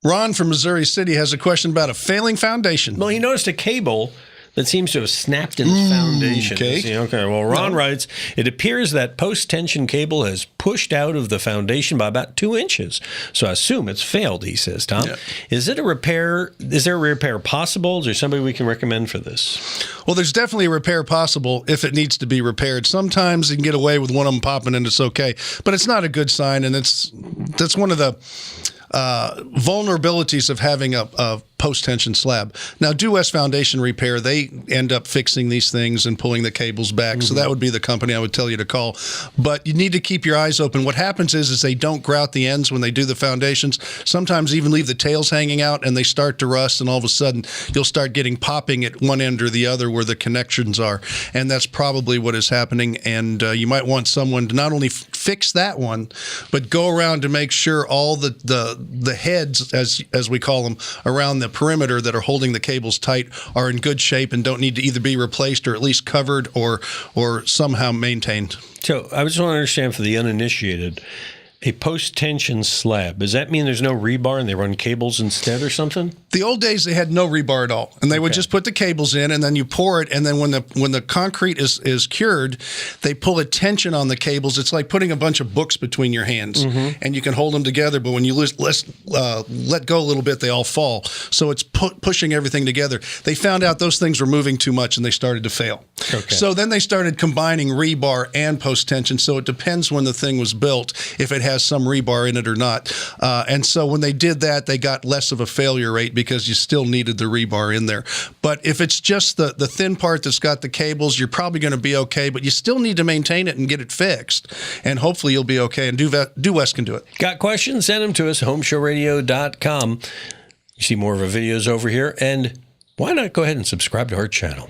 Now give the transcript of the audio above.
Ron from Missouri City has a question about a failing foundation. Well, he noticed a cable that seems to have snapped in its foundation. Okay. Well, Ron writes, it appears that post-tension cable has pushed out of the foundation by about 2 inches. So I assume it's failed, he says, Tom. Yeah. Is there a repair possible? Is there somebody we can recommend for this? Well, there's definitely a repair possible if it needs to be repaired. Sometimes you can get away with one of them popping and it's okay, but it's not a good sign, and that's one of the vulnerabilities of having a post-tension slab. Now, Due West Foundation Repair, they end up fixing these things and pulling the cables back, so that would be the company I would tell you to call. But you need to keep your eyes open. What happens is they don't grout the ends when they do the foundations, sometimes even leave the tails hanging out, and they start to rust, and all of a sudden you'll start getting popping at one end or the other where the connections are, and that's probably what is happening. And you might want someone to not only fix that one, but go around to make sure all the heads, as we call them, around the perimeter that are holding the cables tight are in good shape and don't need to either be replaced or at least covered or somehow maintained. So I just want to understand for the uninitiated, a post-tension slab, does that mean there's no rebar and they run cables instead or something? The old days, they had no rebar at all, and they would just put the cables in, and then you pour it, and then when the concrete is cured, they pull a tension on the cables. It's like putting a bunch of books between your hands, and you can hold them together, but when you let go a little bit, they all fall. So it's pushing everything together. They found out those things were moving too much, and they started to fail. Okay. So then they started combining rebar and post-tension, so it depends when the thing was built, if it has some rebar in it or not. And so when they did that, they got less of a failure rate because you still needed the rebar in there. But if it's just the thin part that's got the cables, you're probably going to be okay, but you still need to maintain it and get it fixed. And hopefully you'll be okay, and Due West can do it. Got questions? Send them to us, HomeShowRadio.com. You see more of our videos over here, and why not go ahead and subscribe to our channel?